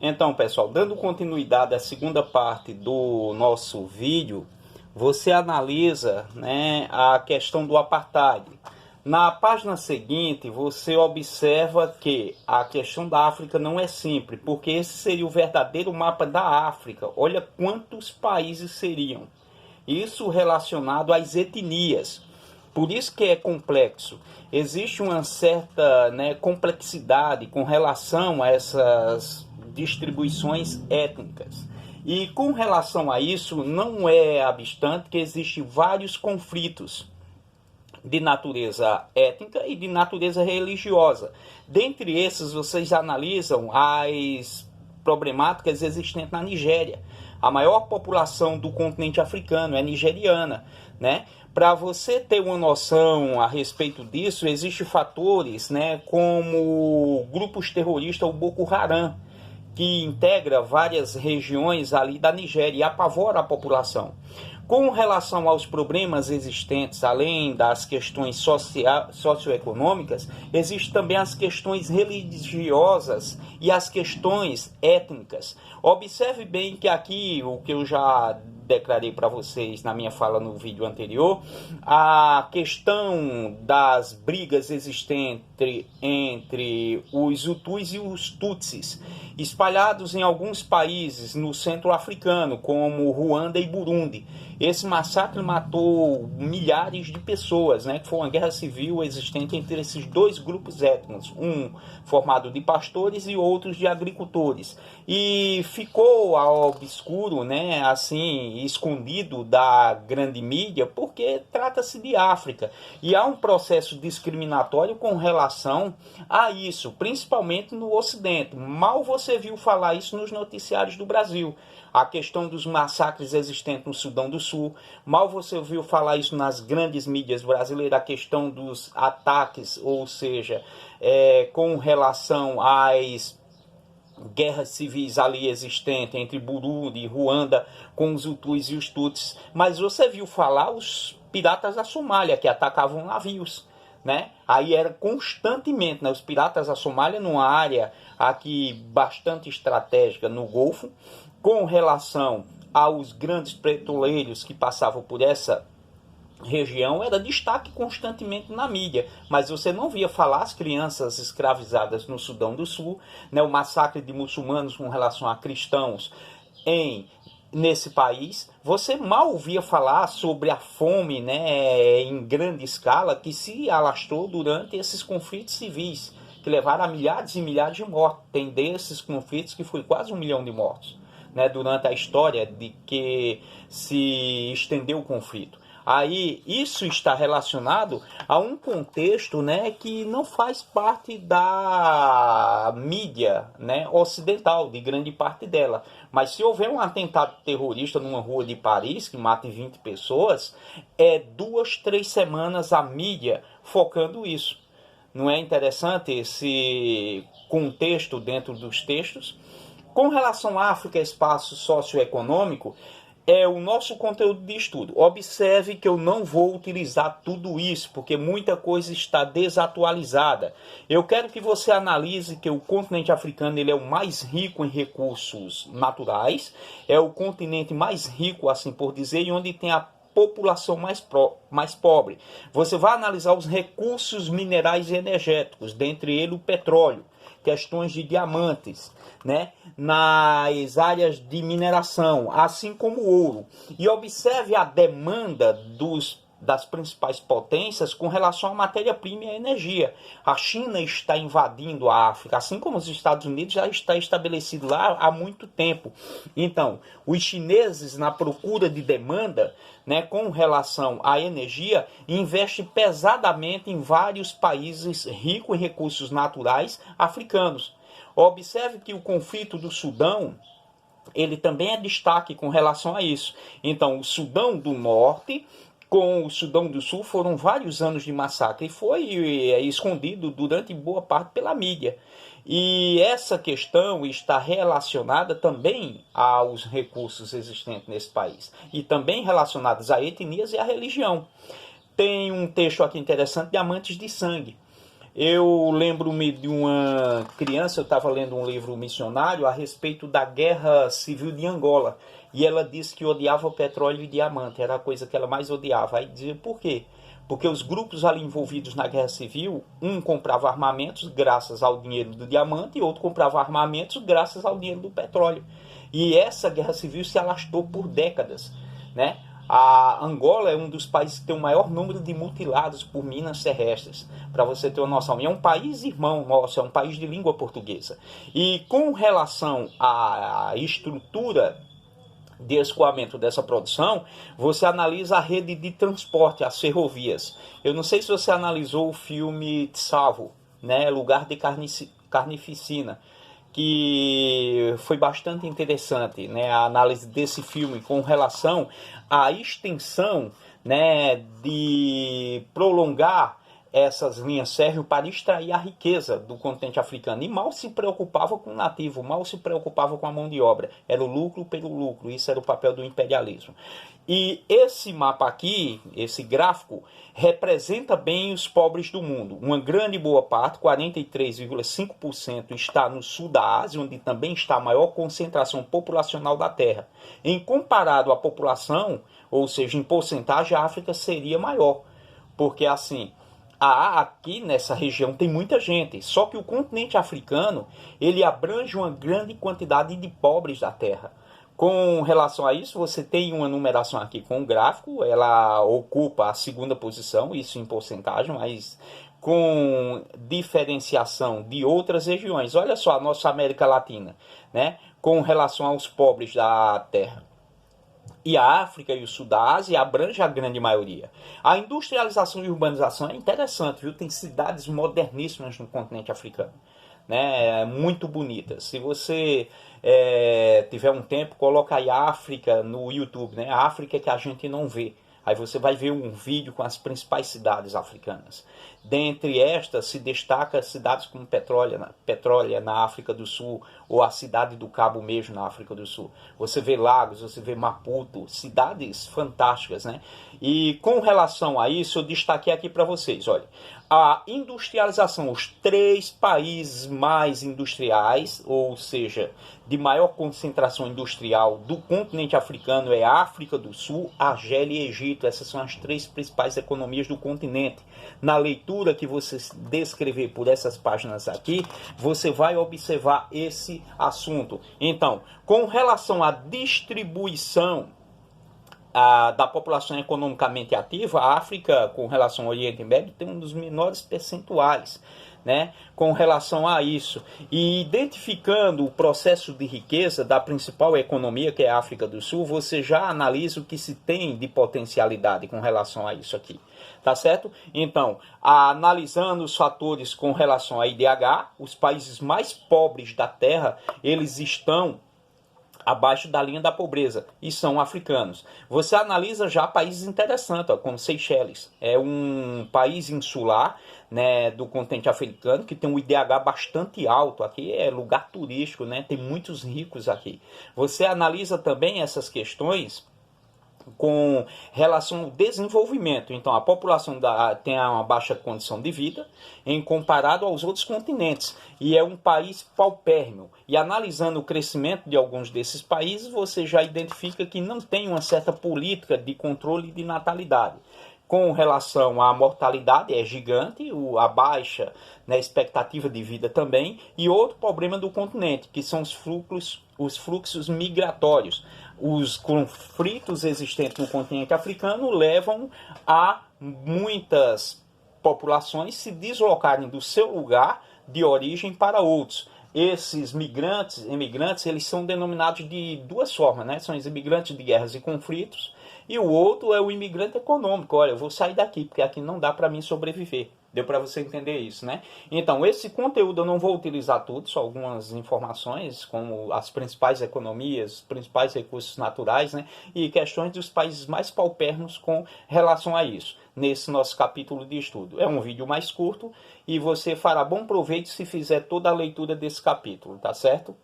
Então, pessoal, dando continuidade à segunda parte do nosso vídeo, você analisa, né, a questão do apartheid. Na página seguinte, você observa que a questão da África não é simples, porque esse seria o verdadeiro mapa da África. Olha quantos países seriam. Isso relacionado às etnias. Por isso que é complexo. Existe uma certa, né, complexidade com relação a essas distribuições étnicas. E com relação a isso, não é obstante que existem vários conflitos de natureza étnica e de natureza religiosa. Dentre esses, vocês analisam as problemáticas existentes na Nigéria. A maior população do continente africano é nigeriana, né? Para você ter uma noção a respeito disso, existem fatores, né, como grupos terroristas, o Boko Haram, que integra várias regiões ali da Nigéria e apavora a população. Com relação aos problemas existentes, além das questões socioeconômicas, existem também as questões religiosas e as questões étnicas. Observe bem que aqui, o que eu já declarei para vocês na minha fala no vídeo anterior, a questão das brigas existentes entre os Hutus e os Tutsis, espalhados em alguns países no centro africano, como Ruanda e Burundi. Esse massacre matou milhares de pessoas, né? Que foi uma guerra civil existente entre esses dois grupos étnicos, um formado de pastores e outros de agricultores. E ficou ao obscuro, né? Assim, escondido da grande mídia, porque trata-se de África. E há um processo discriminatório com relação a isso, principalmente no Ocidente. Mal você viu falar isso nos noticiários do Brasil. A questão dos massacres existentes no Sudão do Sul. Mal você ouviu falar isso nas grandes mídias brasileiras, a questão dos ataques, ou seja, com relação às guerras civis ali existentes entre Burundi e Ruanda, com os Hutus e os Tutsis. Mas você viu falar os piratas da Somália, que atacavam navios, né? Aí era constantemente, né? Os piratas da Somália, numa área aqui bastante estratégica no Golfo, com relação aos grandes petroleiros que passavam por essa região, era destaque constantemente na mídia, mas você não via falar as crianças escravizadas no Sudão do Sul, né, o massacre de muçulmanos com relação a cristãos nesse país. Você mal ouvia falar sobre a fome, né, em grande escala que se alastrou durante esses conflitos civis, que levaram a milhares e milhares de mortos. Tem desses conflitos que foi quase 1 milhão de mortos, né, durante a história de que se estendeu o conflito. Aí isso está relacionado a um contexto, né, que não faz parte da mídia, né, ocidental, de grande parte dela. Mas se houver um atentado terrorista numa rua de Paris que mate 20 pessoas, é 2, 3 semanas a mídia focando isso. Não é interessante esse contexto dentro dos textos? Com relação à África, espaço socioeconômico, é o nosso conteúdo de estudo. Observe que eu não vou utilizar tudo isso, porque muita coisa está desatualizada. Eu quero que você analise que o continente africano ele é o mais rico em recursos naturais, é o continente mais rico, assim por dizer, e onde tem a população mais pobre. Você vai analisar os recursos minerais e energéticos, dentre eles o petróleo, questões de diamantes, né, nas áreas de mineração, assim como o ouro. E observe a demanda das principais potências com relação à matéria-prima e à energia. A China está invadindo a África, assim como os Estados Unidos já está estabelecido lá há muito tempo. Então, os chineses, na procura de demanda, né, com relação à energia, investem pesadamente em vários países ricos em recursos naturais africanos. Observe que o conflito do Sudão, ele também é destaque com relação a isso. Então, o Sudão do Norte com o Sudão do Sul foram vários anos de massacre e foi escondido durante boa parte pela mídia. E essa questão está relacionada também aos recursos existentes nesse país e também relacionados a etnias e à religião. Tem um texto aqui interessante, Diamantes de Sangue. Eu lembro-me de uma criança, eu estava lendo um livro missionário a respeito da guerra civil de Angola. E ela disse que odiava petróleo e diamante, era a coisa que ela mais odiava. Aí dizia, por quê? Porque os grupos ali envolvidos na guerra civil, um comprava armamentos graças ao dinheiro do diamante e outro comprava armamentos graças ao dinheiro do petróleo. E essa guerra civil se alastrou por décadas, né? A Angola é um dos países que tem o maior número de mutilados por minas terrestres, para você ter uma noção. E é um país irmão nosso, é um país de língua portuguesa. E com relação à estrutura de escoamento dessa produção, você analisa a rede de transporte, as ferrovias. Eu não sei se você analisou o filme Tsavo, né, Lugar de Carnificina, que foi bastante interessante, né, a análise desse filme com relação à extensão, né, de prolongar essas linhas servem para extrair a riqueza do continente africano. E mal se preocupava com o nativo, mal se preocupava com a mão de obra. Era o lucro pelo lucro, isso era o papel do imperialismo. E esse mapa aqui, esse gráfico, representa bem os pobres do mundo. Uma grande boa parte, 43,5%, está no sul da Ásia, onde também está a maior concentração populacional da Terra. Em comparado à população, ou seja, em porcentagem, a África seria maior. Porque assim, aqui nessa região tem muita gente, só que o continente africano ele abrange uma grande quantidade de pobres da terra. Com relação a isso, você tem uma numeração aqui com o gráfico, ela ocupa a segunda posição, isso em porcentagem, mas com diferenciação de outras regiões. Olha só a nossa América Latina, né? Com relação aos pobres da terra. E a África e o Sul da Ásia abrange a grande maioria. A industrialização e urbanização é interessante, viu? Tem cidades moderníssimas no continente africano, né? Muito bonitas. Se você tiver um tempo, coloca aí a África no YouTube, né? A África que a gente não vê. Aí você vai ver um vídeo com as principais cidades africanas. Dentre estas se destaca cidades como Petrólia na África do Sul, ou a cidade do Cabo mesmo na África do Sul. Você vê Lagos, você vê Maputo, cidades fantásticas, né? E com relação a isso, eu destaquei aqui para vocês, olha, a industrialização, os 3 países mais industriais, ou seja, de maior concentração industrial do continente africano é a África do Sul, Argélia e Egito. Essas são as 3 principais economias do continente. Na leitura que você descrever por essas páginas aqui, você vai observar esse assunto. Então, com relação à distribuição da população economicamente ativa, a África, com relação ao Oriente Médio, tem um dos menores percentuais, né, com relação a isso. E identificando o processo de riqueza da principal economia, que é a África do Sul, você já analisa o que se tem de potencialidade com relação a isso aqui. Tá certo? Então, analisando os fatores com relação a IDH, os países mais pobres da Terra, eles estão abaixo da linha da pobreza, e são africanos. Você analisa já países interessantes, ó, como Seychelles. É um país insular, né, do continente africano, que tem um IDH bastante alto. Aqui é lugar turístico, né, tem muitos ricos aqui. Você analisa também essas questões com relação ao desenvolvimento. Então, a população tem uma baixa condição de vida em comparado aos outros continentes. E é um país paupérrimo. E analisando o crescimento de alguns desses países, você já identifica que não tem uma certa política de controle de natalidade. Com relação à mortalidade, é gigante, a baixa, né, expectativa de vida também. E outro problema do continente, que são os fluxos migratórios. Os conflitos existentes no continente africano levam a muitas populações se deslocarem do seu lugar de origem para outros. Esses imigrantes, eles são denominados de 2 formas, né? São os imigrantes de guerras e conflitos, e o outro é o imigrante econômico. Olha, eu vou sair daqui, porque aqui não dá para mim sobreviver. Deu para você entender isso, né? Então, esse conteúdo eu não vou utilizar tudo, só algumas informações, como as principais economias, os principais recursos naturais, né? E questões dos países mais paupérrimos com relação a isso, nesse nosso capítulo de estudo. É um vídeo mais curto e você fará bom proveito se fizer toda a leitura desse capítulo, tá certo?